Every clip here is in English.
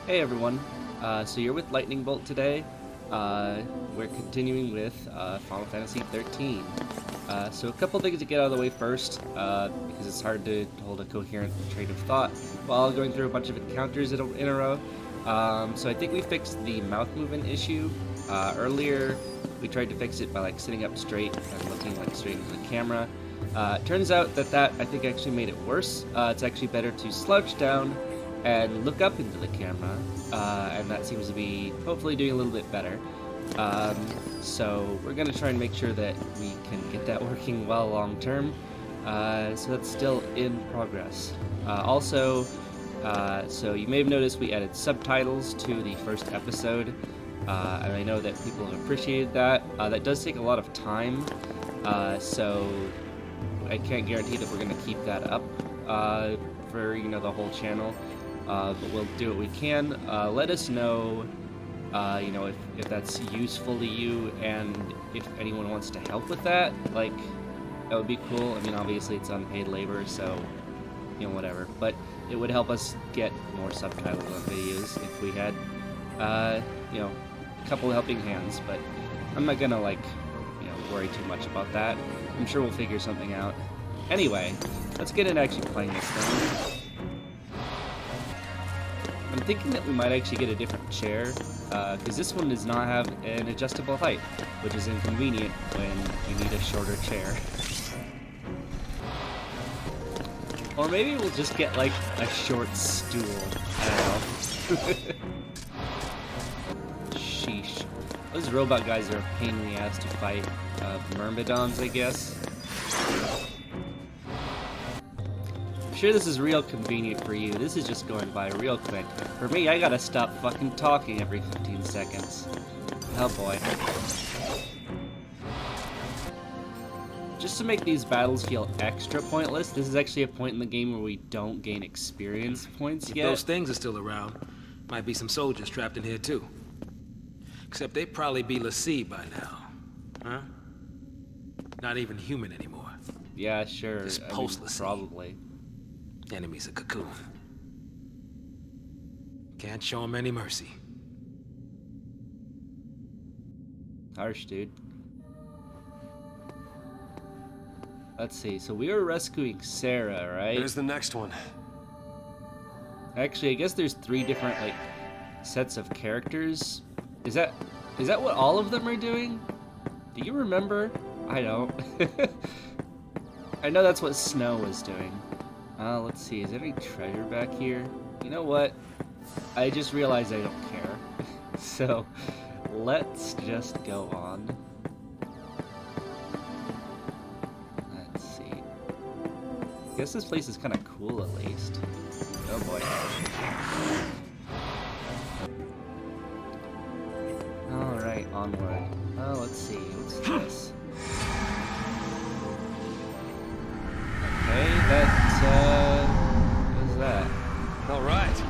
Hey everyone, so you're with Lightning Bolt today. We're continuing with Final Fantasy 13. So a couple things to get out of the way first, because it's hard to hold a coherent train of thought while going through a bunch of encounters in a row. So I think we fixed the mouth movement issue. Earlier, we tried to fix it by sitting up straight and looking straight into the camera. It turns out that I think actually made it worse. It's actually better to slouch down and look up into the camera, and that seems to be hopefully doing a little bit better. So we're going to try and make sure that we can get that working well long term. So that's still in progress. So you may have noticed we added subtitles to the first episode, and I know that people have appreciated that. That does take a lot of time, so I can't guarantee that we're going to keep that up for the whole channel. But we'll do what we can. Let us know, if that's useful to you, and if anyone wants to help with that, that would be cool. I mean, obviously it's unpaid labor, so, whatever. But it would help us get more subtitles on videos if we had, a couple helping hands. But I'm not gonna, worry too much about that. I'm sure we'll figure something out. Anyway, let's get into actually playing this thing. I'm thinking that we might actually get a different chair, because this one does not have an adjustable height, which is inconvenient when you need a shorter chair. Or maybe we'll just get, a short stool. I don't know. Sheesh. Those robot guys are a pain in the ass to fight. Myrmidons, I guess. I'm sure this is real convenient for you. This is just going by real quick. For me, I gotta stop fucking talking every 15 seconds. Oh boy. Just to make these battles feel extra pointless, this is actually a point in the game where we don't gain experience points yet. If those things are still around, might be some soldiers trapped in here too. Except they'd probably be l'Cie by now. Huh? Not even human anymore. Yeah, sure. Just post-l'Cie. Probably. Enemy's a cocoon. Can't show him any mercy. Harsh, dude. Let's see. So we were rescuing Sarah, right? There's the next one. Actually, I guess there's 3 different sets of characters. Is that what all of them are doing? Do you remember? I don't. I know that's what Snow was doing. Let's see. Is there any treasure back here? You know what? I just realized I don't care. So, let's just go on. Let's see. I guess this place is kind of cool, at least. Oh boy. Alright, onward. Oh, let's see. What's this? Okay, what is that? All right.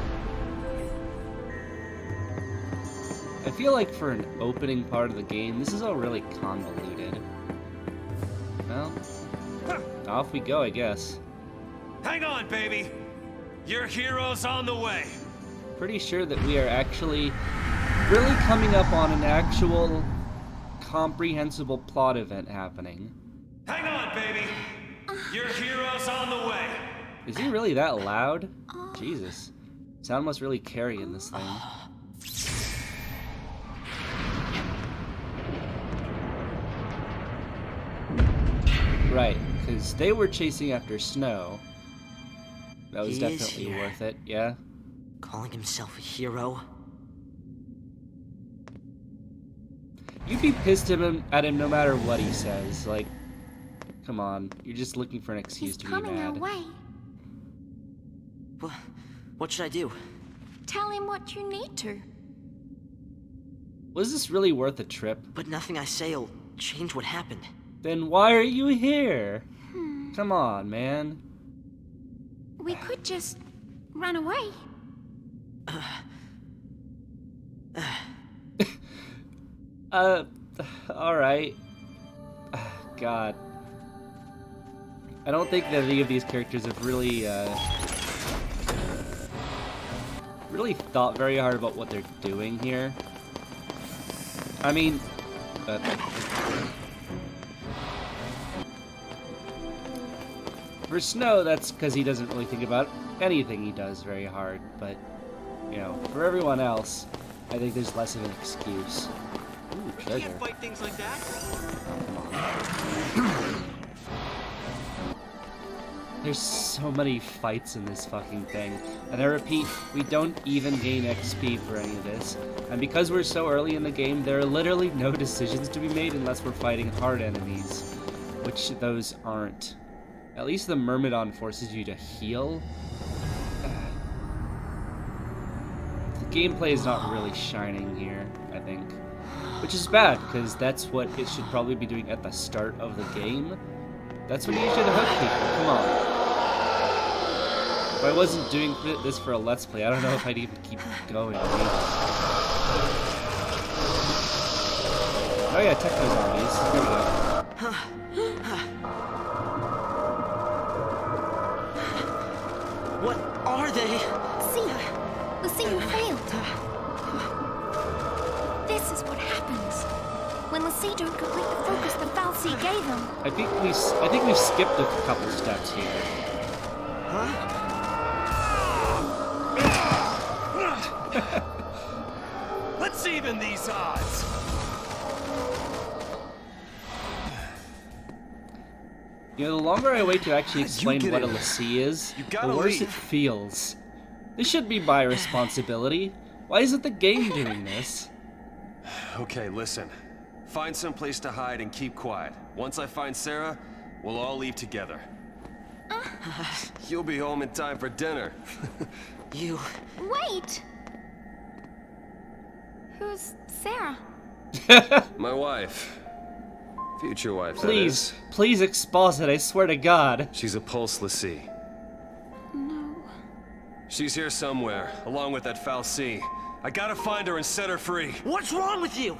I feel like for an opening part of the game, this is all really convoluted. Well, off we go, I guess. Hang on, baby. Your hero's on the way. Pretty sure that we are actually really coming up on an actual comprehensible plot event happening. Hang on, baby. Your hero's on the way. Is he really that loud? Jesus. Sound must really carry in this thing. Right, because they were chasing after Snow. That was definitely worth it, yeah? Calling himself a hero? You'd be pissed at him no matter what he says. Come on, you're just looking for an excuse to be mad. He's coming our way. What should I do? Tell him what you need to. Was this really worth a trip? But nothing I say'll change what happened. Then why are you here? Come on, man. We could just run away. Alright. God. I don't think that any of these characters have really really thought very hard about what they're doing here. I mean, for Snow, that's because he doesn't really think about anything he does very hard, but, you know, for everyone else, I think there's less of an excuse. Ooh, treasure. Can't fight things like that. There's so many fights in this fucking thing, and I repeat, we don't even gain XP for any of this. And because we're so early in the game, there are literally no decisions to be made unless we're fighting hard enemies, which those aren't. At least the Myrmidon forces you to heal. The gameplay is not really shining here, I think. Which is bad, because that's what it should probably be doing at the start of the game. That's when you should hook people, come on. If I wasn't doing this for a Let's Play, I don't know if I'd even keep going. Oh yeah, techno zombies. Here we go. What are they? See, you failed. This is what happens when Lassie don't complete the focus the Fal'Cie gave him. I think we've skipped a couple steps here. Let's even these odds. You know, the longer I wait to actually explain what a Lassie is, the worse it feels. This should be my responsibility. Why isn't the game doing this? Okay, listen. Find some place to hide and keep quiet. Once I find Sarah, we'll all leave together. You'll be home in time for dinner. You... Wait! Who's Sarah? My wife. Future wife, Please, that is. please exposit, I swear to God. She's a pulse Lassie. No. She's here somewhere, along with that Fal'Cie. I gotta find her and set her free. What's wrong with you?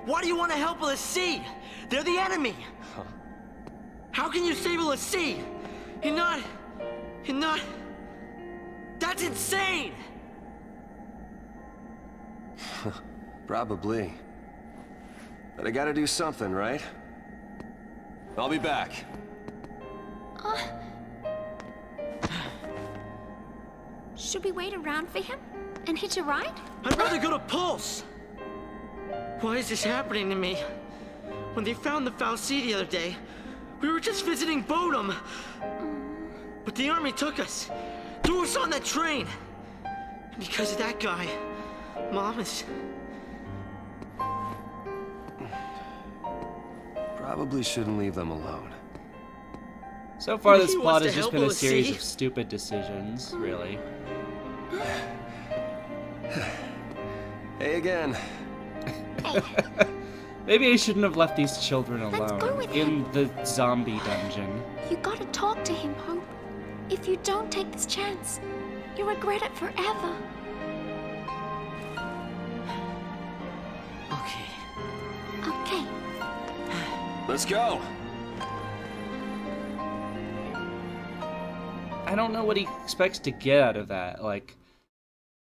Why do you want to help a Lassie? They're the enemy. Huh. How can you save a Lassie? You're not... That's insane! Probably. But I gotta do something, right? I'll be back. Should we wait around for him and hitch a ride? I'd rather go to Pulse! Why is this happening to me? When they found the Fal'Cie the other day, we were just visiting Bodum. But the army took us, threw us on that train. And because of that guy, Mom is... Probably shouldn't leave them alone. So far, this He plot wants has to just help been a Lassie. series of stupid decisions, really. Hey again. Maybe I shouldn't have left these children Let's go alone with in the zombie dungeon. You gotta talk to him, Hope. If you don't take this chance, you'll regret it forever. Okay. Okay. Let's go. I don't know what he expects to get out of that. Like,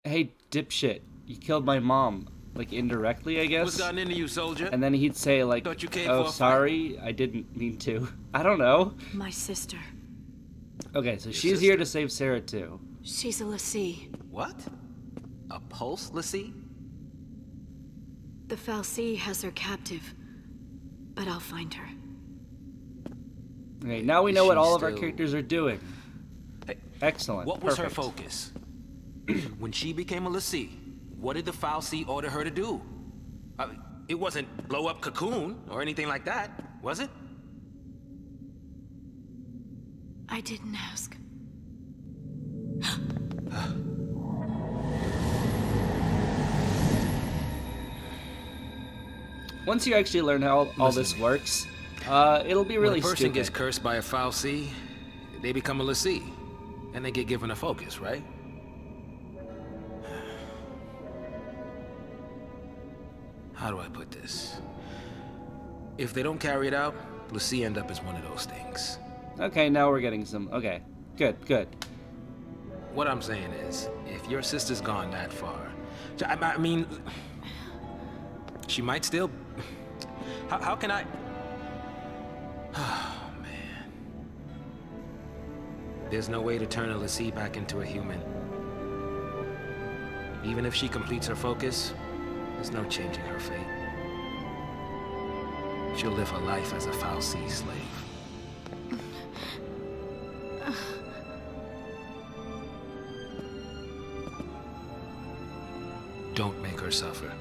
hey, dipshit, you killed my mom. Like, indirectly, I guess. What's gotten into you, soldier? And then he'd say, like, Thought you came oh, for a sorry, I didn't mean to. I don't know. My sister. Okay, so she's here to save Sarah, too. She's a Lassie. What? A pulse Lassie? The Fal'Cie has her captive, but I'll find her. Okay, now we know what She's all of our still- characters are doing. Hey, Excellent. what was Perfect. her focus? When she became a Lassie, what did the Fal'Cie order her to do? It wasn't blow up Cocoon or anything like that, was it? I didn't ask. Once you actually learn how all this works, it'll be really When a person stupid. gets cursed by a Fal'Cie, they become a Lassie, and they get given a focus, right? How do I put this? If they don't carry it out, Lassie end up as one of those things. Okay, now we're getting some... Okay, good, good. what I'm saying is, if your sister's gone that far, I mean, she might still... How can I... Oh, man. There's no way to turn a Lassie back into a human. Even if she completes her focus, there's no changing her fate. She'll live her life as a Foul Sea slave. Don't make her suffer.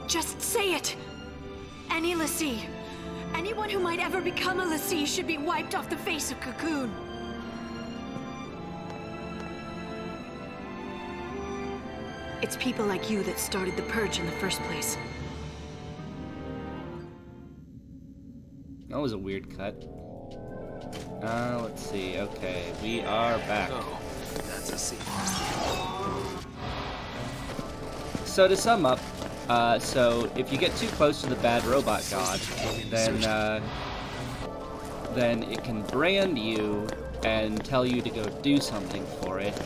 Just say it! Any Lassie, anyone who might ever become a Lassie should be wiped off the face of Cocoon. It's people like you that started the Purge in the first place. That was a weird cut. Let's see. Okay, we are back. Oh, that's a scene. So to sum up, so if you get too close to the bad robot god, then it can brand you and tell you to go do something for it.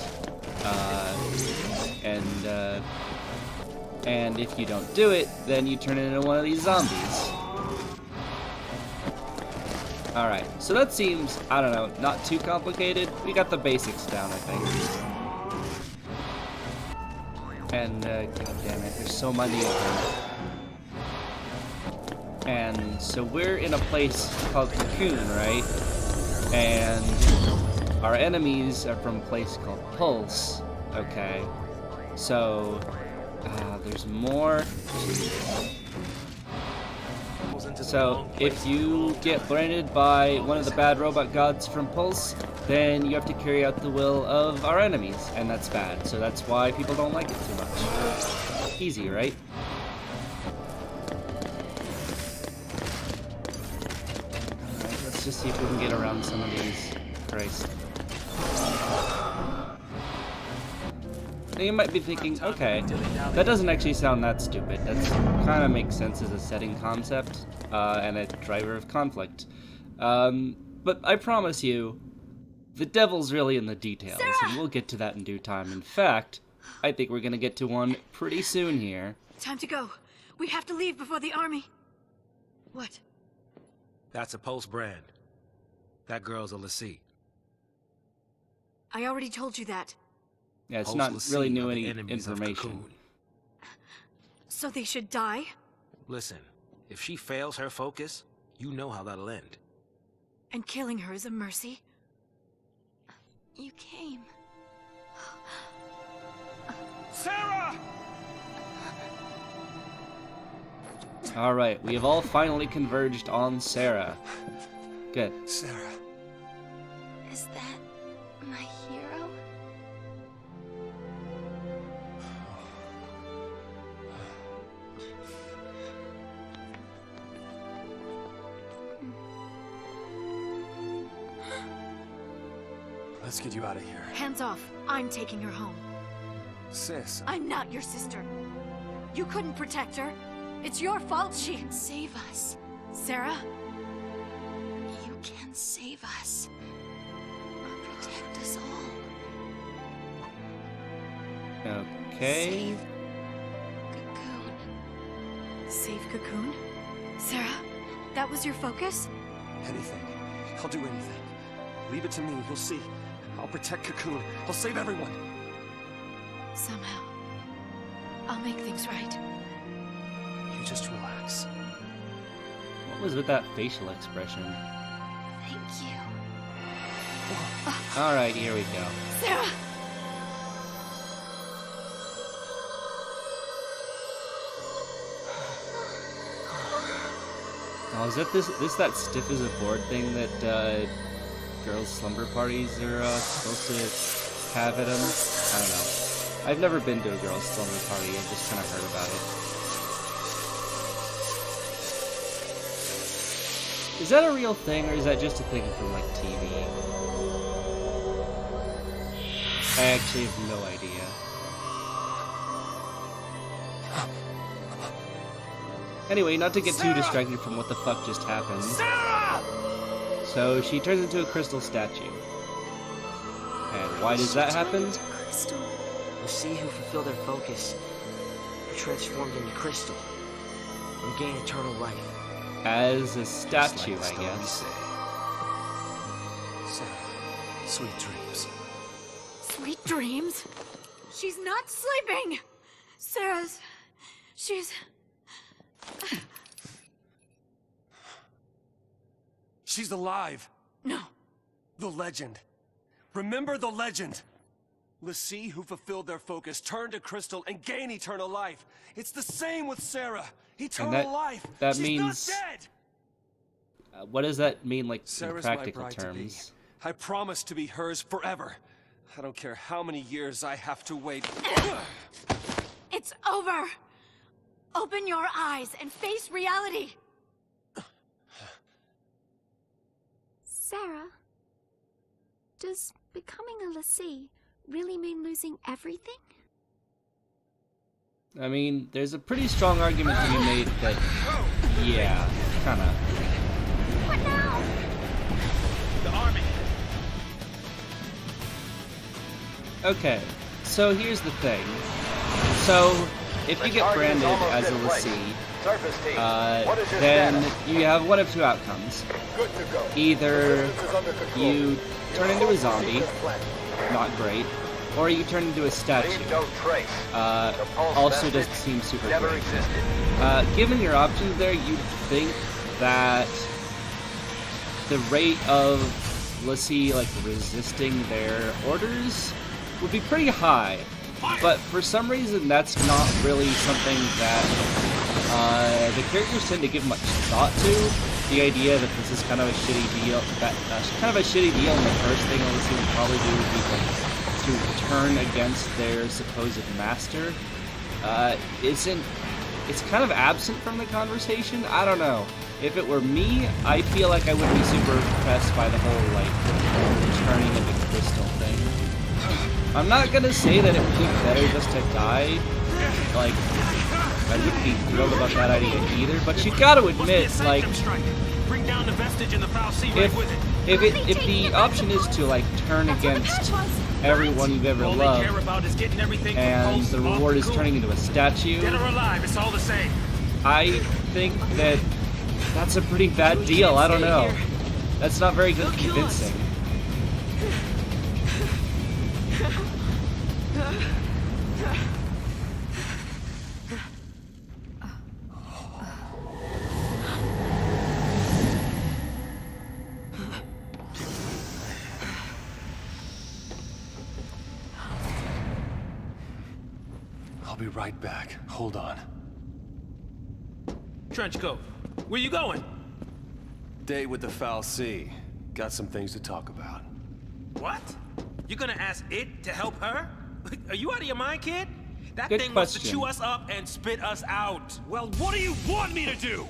And if you don't do it, then you turn into one of these zombies. Alright, so that seems, I don't know, not too complicated. We got the basics down, I think. And, god damn it, there's so many of them. And so we're in a place called Cocoon, right? And our enemies are from a place called Pulse. Okay. So, there's more. So, if you get branded by one of the bad robot gods from Pulse, then you have to carry out the will of our enemies, and that's bad. So that's why people don't like it too much. Easy, right? Alright, let's just see if we can get around some of these. Christ. Now you might be thinking, okay, that doesn't actually sound that stupid. That kind of makes sense as a setting concept, and a driver of conflict. But I promise you, the devil's really in the details, and we'll get to that in due time. In fact, I think we're gonna get to one pretty soon here. Time to go. We have to leave before the army... What? That's a Pulse brand. That girl's a Lassie. I already told you that. Yeah, it's Pulse not Lassie really are new the any enemies of information. Cocoon. So they should die? Listen, if she fails her focus, you know how that'll end. And killing her is a mercy? You came. Sarah! Alright, we have all finally converged on Sarah. Good. Sarah. Is that my hero? Let's get you out of here. Hands off. I'm taking her home. Sis. I'm not your sister. You couldn't protect her. It's your fault she... Save us. Sarah? You can save us. Protect us all. Okay. Save Cocoon. Save Cocoon? Sarah? That was your focus? Anything. I'll do anything. Leave it to me, you'll see. I'll protect Cocoon. I'll save everyone. Somehow. I'll make things right. You just relax. What was with that facial expression? Thank you. Alright, here we go. Sarah! Oh, is that that stiff as a board thing that girls' slumber parties are supposed to have at them? I don't know. I've never been to a girls' slumber party. I've just kind of heard about it. Is that a real thing, or is that just a thing from like TV? I actually have no idea. Anyway, not to get too distracted from what the fuck just happened. Sarah! So she turns into a crystal statue. And why does that happen? Crystal. Lassie who fulfill their focus are transformed into crystal and gain eternal life. As a statue, I Story guess. say. Sarah, sweet dreams. Sweet dreams? She's not sleeping! She's... She's alive. No. The legend. Remember the legend. Lassie who fulfilled their focus turn to crystal and gain eternal life. It's the same with Sarah. Eternal life. that She's means- not dead. What does that mean, like, Sarah's in my practical bride terms? to be. I promise to be hers forever. I don't care how many years I have to wait. It's over! Open your eyes and face reality! Sarah, does becoming a Lassie really mean losing everything? I mean, there's a pretty strong argument to be made that, yeah, kinda. What now? The army. Okay, so here's the thing. So, if you get branded as a Lassie, then you have one of two outcomes. Either you turn into a zombie, not great, or you turn into a statue. Also doesn't seem super great. Given your options there, you'd think that the rate of Lassie like resisting their orders would be pretty high. But for some reason, that's not really something that the characters tend to give much thought to. The idea that this is kind of a shitty deal, and the first thing Lassie would probably do would be to turn against their supposed master. It's kind of absent from the conversation. I don't know. If it were me, I feel like I wouldn't be super impressed by the whole like turning into crystal thing. I'm not gonna say that it would be better just to die. Like, I wouldn't be thrilled about that idea either. But you gotta admit, like, Bring down the vestige in the foul sea right with it. if the option is to like turn against everyone you've ever All they care loved, about is getting everything from and coast the off reward is cool. turning into a statue, Dead or alive, it's all the same. I think that that's a pretty bad deal. I don't know. That's not very good convincing. I'll be right back. Hold on. Trenchcoat, where you going? Date with the foul sea. Got some things to talk about. What? You gonna ask it to help her? Are you out of your mind, kid? That Good thing wants to question. chew us up and spit us out. Well, what do you want me to do?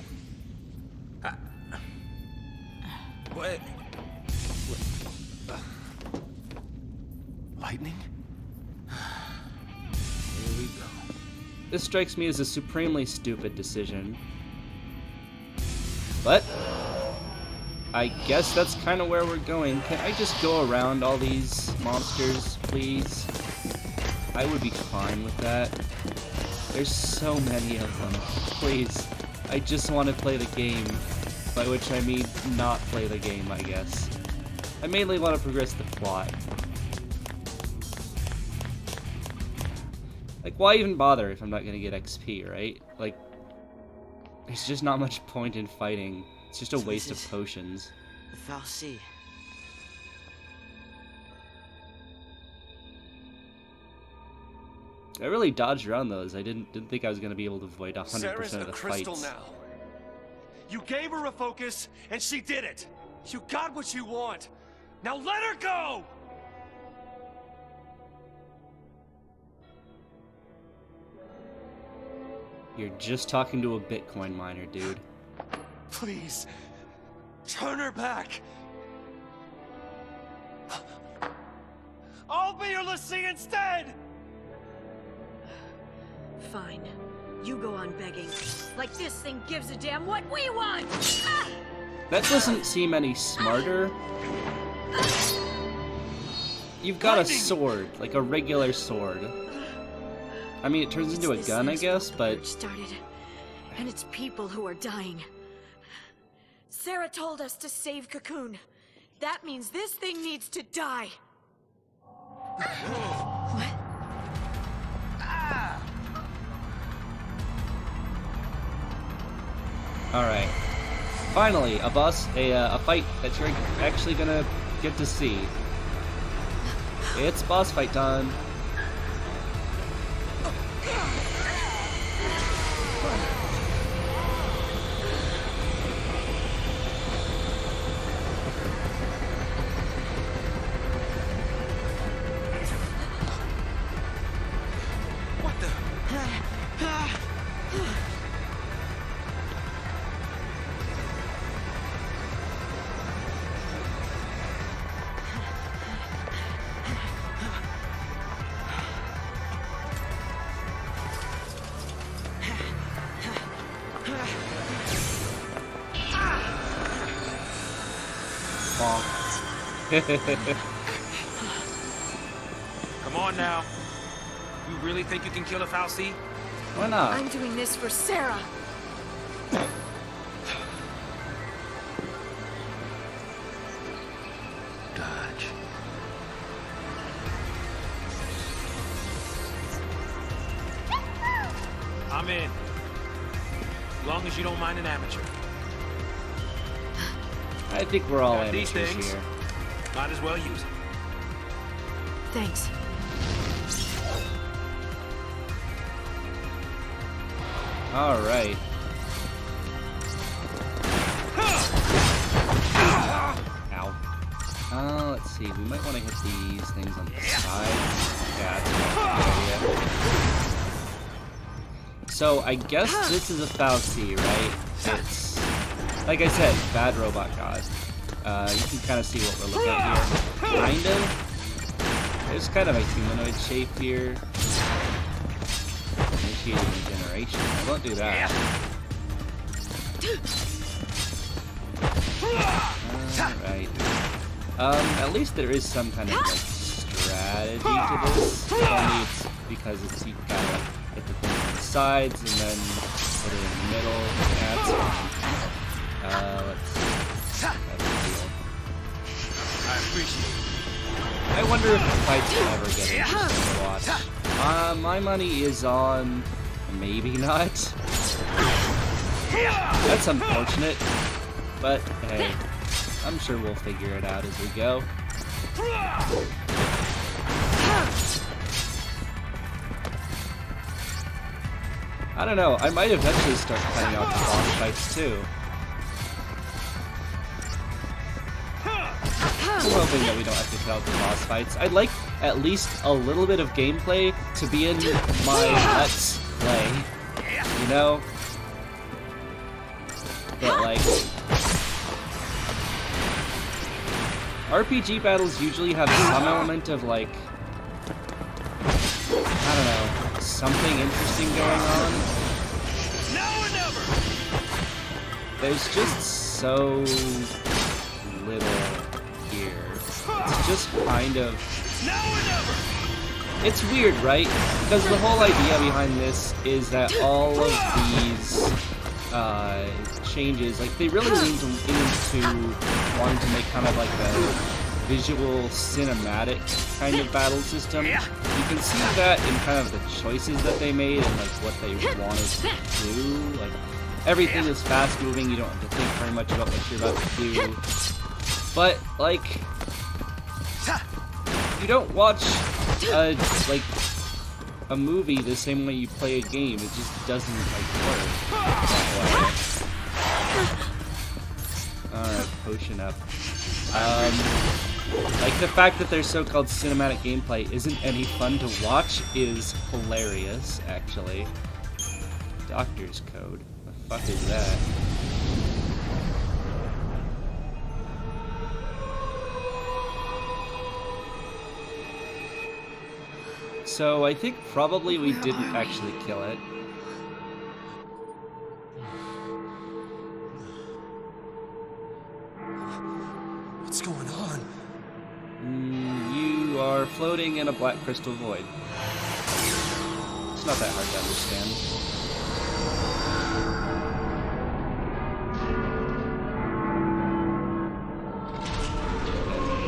What? Lightning? Here we go. This strikes me as a supremely stupid decision. But I guess that's kind of where we're going. Can I just go around all these monsters, please? I would be fine with that. There's so many of them. Please. I just want to play the game. By which I mean not play the game, I guess. I mainly want to progress the plot. Like, why even bother if I'm not gonna get XP, right? Like, there's just not much point in fighting. It's just a So waste this of is- potions. The foul sea. I really dodged around those. I didn't think I was gonna be able to avoid 100% Sarah's of a the crystal fights. now. You gave her a focus, and she did it. You got what you want. Now let her go! You're just talking to a Bitcoin miner, dude. Please, turn her back. I'll be your Lassie instead! Fine. You go on begging. Like this thing gives a damn what we want! Ah! That doesn't seem any smarter. you've got a sword, like a regular sword. I mean, it turns into a gun, I guess, but Started, and it's people who are dying. Sarah told us to save Cocoon. That means this thing needs to die. What? all right. Finally, a fight that you're actually gonna get to see. It's boss fight time. What the? Come on now. You really think you can kill a Fal'Cie? Why not? I'm doing this for Sarah. Dodge. I'm in. As long as you don't mind an amateur. I think we're all Got these amateurs things. here. Might as well use it. Thanks. All right. Ow. Let's see. We might want to hit these things on the side. Yeah, that's a good idea. So I guess this is a Fal'Cie, right? It's, like I said, bad robot god. You can kind of see what we're looking at here. Kind of. There's kind of a humanoid shape here. Initiating regeneration. I won't do that. Alright. At least there is some kind of like strategy to this. Only it's because it's you gotta like hit the things on the sides and then put it in the middle. That's fine. Let's see. That's the deal. I appreciate it. I wonder if the fights will ever get interesting to watch. My money is on maybe not. That's unfortunate, but hey, I'm sure we'll figure it out as we go. I don't know, I might eventually start cutting out the boss fights too. I'm hoping that we don't have to cut out the boss fights. I'd like at least a little bit of gameplay to be in my Let's Play, you know? But like, RPG battles usually have some element of like, I don't know, something interesting going on. Now or never! There's just so little here. It's just kind of... Now or never! It's weird, right? Because the whole idea behind this is that all of these changes, like, they really leaned into wanting to make kind of like a visual cinematic kind of battle system. You can see that in kind of the choices that they made and like what they wanted to do. Like, everything is fast moving, you don't have to think very much about what you're about to do. But like, you don't watch a movie the same way you play a game. It just doesn't like work that way. Alright, potion up. Like, the fact that their so-called cinematic gameplay isn't any fun to watch is hilarious, actually. Doctor's code. What the fuck is that? So, I think probably we didn't actually kill it. What's going on? You are floating in a black crystal void. It's not that hard to understand.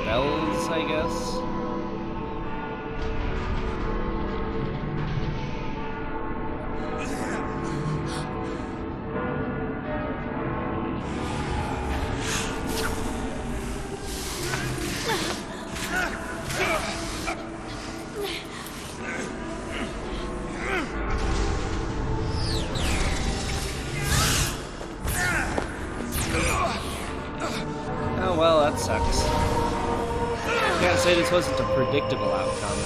Bells, I guess. Oh well, that sucks. Can't say this wasn't a predictable outcome.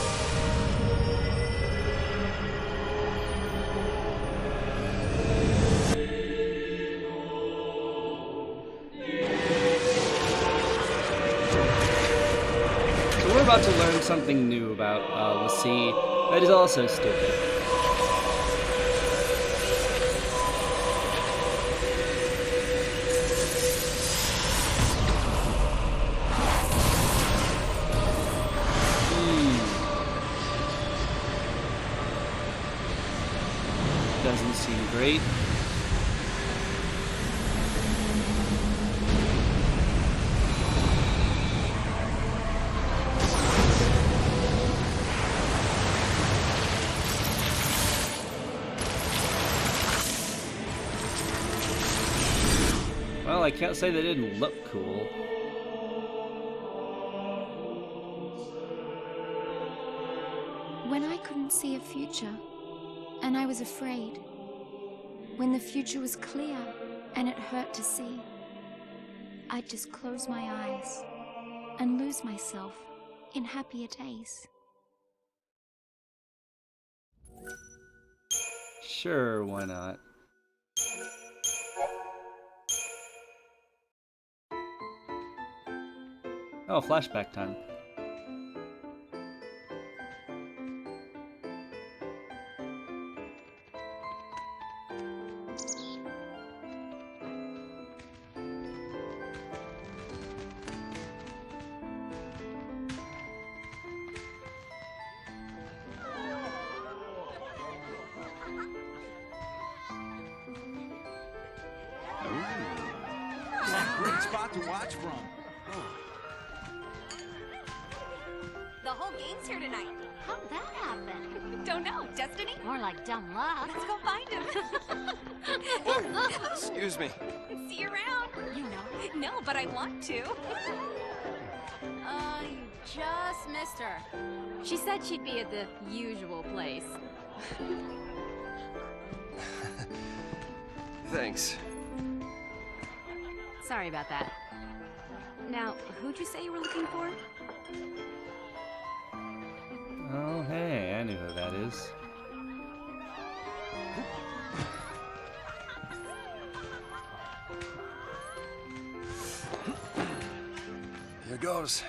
So we're about to learn something new about Lassie that is also stupid. Doesn't seem great. Well, I can't say they didn't look cool. When I couldn't see a future, and I was afraid. When the future was clear, and it hurt to see, I'd just close my eyes and lose myself in happier days. Sure, why not? Oh, flashback time. Great spot to watch from. The whole gang's here tonight. How'd that happen? Don't know. Destiny? More like dumb luck. Let's go find him. Excuse me. See you around. You know. No, but I want to. You just missed her. She said she'd be at the usual place. Thanks. Sorry about that. Now, who'd you say you were looking for? Oh, hey, I know who that is. Here goes.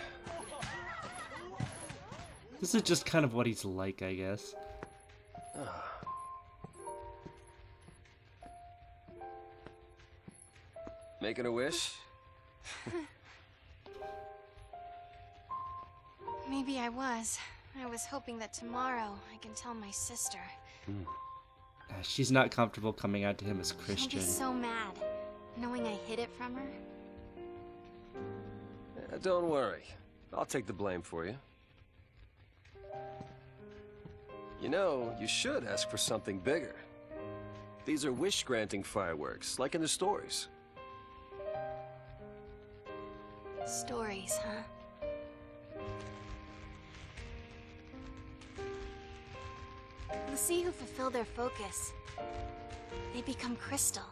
This is just kind of what he's like, I guess. Making a wish? Maybe I was. I was hoping that tomorrow I can tell my sister. She's not comfortable coming out to him as She'll Christian. be so mad, knowing I hid it from her. Don't worry. I'll take the blame for you. You know, you should ask for something bigger. These are wish-granting fireworks, like in the stories. Stories, huh? The sea who fulfill their focus, they become crystal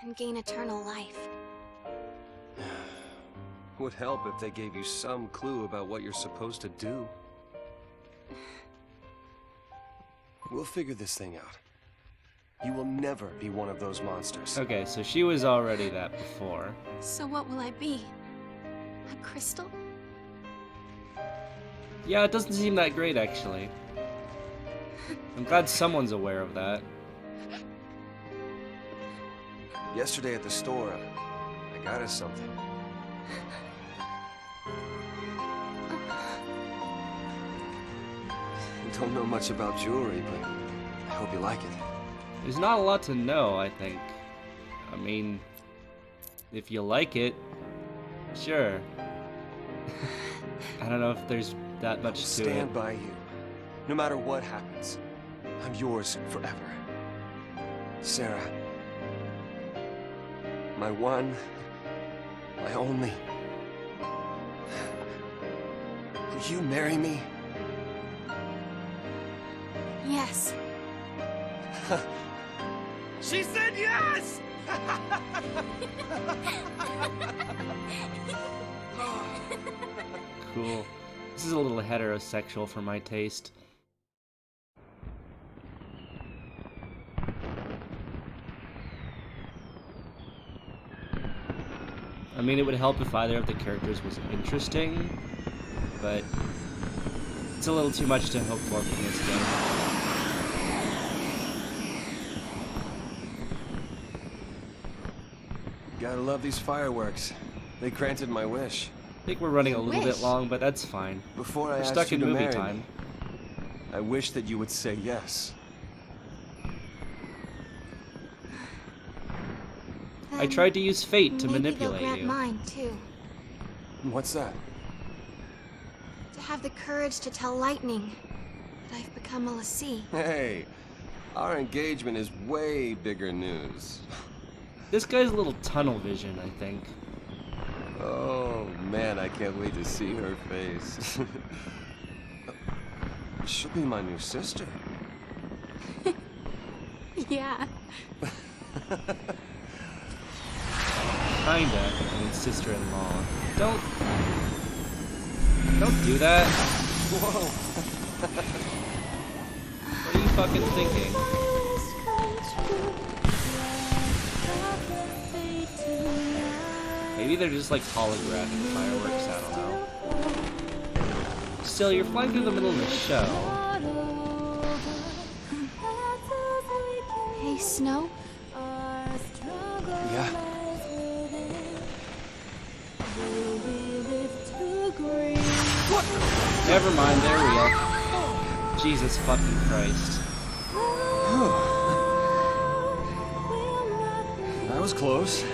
and gain eternal life. Would help if they gave you some clue about what you're supposed to do. We'll figure this thing out. You will never be one of those monsters. Okay, so she was already that before. So what will I be? A crystal? Yeah, it doesn't seem that great, actually. I'm glad someone's aware of that. Yesterday at the store, I got us something. Don't know much about jewelry, but I hope you like it. There's not a lot to know, I think. I mean, if you like it, sure. I don't know if there's that much to it. Stand by you. No matter what happens, I'm yours forever. Sarah. My one, my only. Will you marry me? Yes. She said yes! Cool. This is a little heterosexual for my taste. I mean, it would help if either of the characters was interesting, but it's a little too much to hope for from this game. Gotta love these fireworks. They granted my wish. I think we're running a little bit long, but that's fine. Before I We're asked stuck you in to movie marry time. me, I wish that you would say yes. I tried to use fate to Maybe manipulate they'll grant you. mine too. What's that? To have the courage to tell Lightning that I've become a Lassie. Hey, our engagement is way bigger news. This guy's a little tunnel vision, I think. Oh man, I can't wait to see her face. She'll be my new sister. Yeah. Kinda. I mean, sister-in-law. Don't do that. Whoa. What are you fucking thinking? Maybe they're just like holographic fireworks, I don't know. Still, you're flying through the middle of the show. Hey, Snow? Yeah. Never mind, they're real. Jesus fucking Christ. That was close.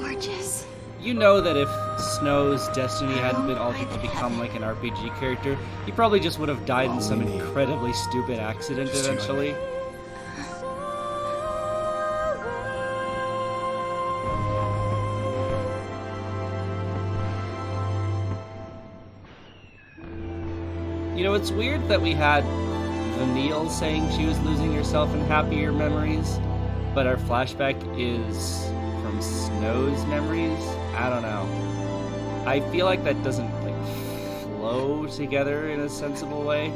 Gorgeous. You know that if Snow's destiny hadn't been altered to become like an RPG character, he probably just would have died in some incredibly stupid accident eventually. You know, it's weird that we had Vanille saying she was losing herself in happier memories, but our flashback is from Snow's memories. I don't know. I feel like that doesn't like flow together in a sensible way.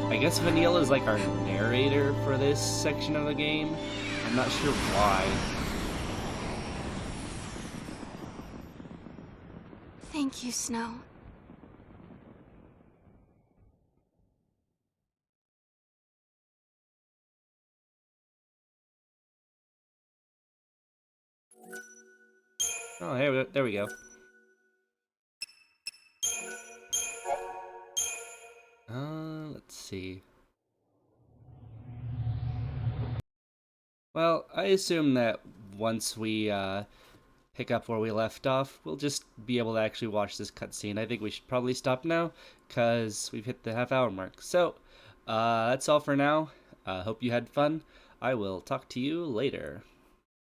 I guess Vanille is like our narrator for this section of the game. I'm not sure why. Thank you, Snow. Oh, there we go. Let's see. Well, I assume that once we pick up where we left off, we'll just be able to actually watch this cutscene. I think we should probably stop now, because we've hit the half-hour mark. So, that's all for now. Hope you had fun. I will talk to you later.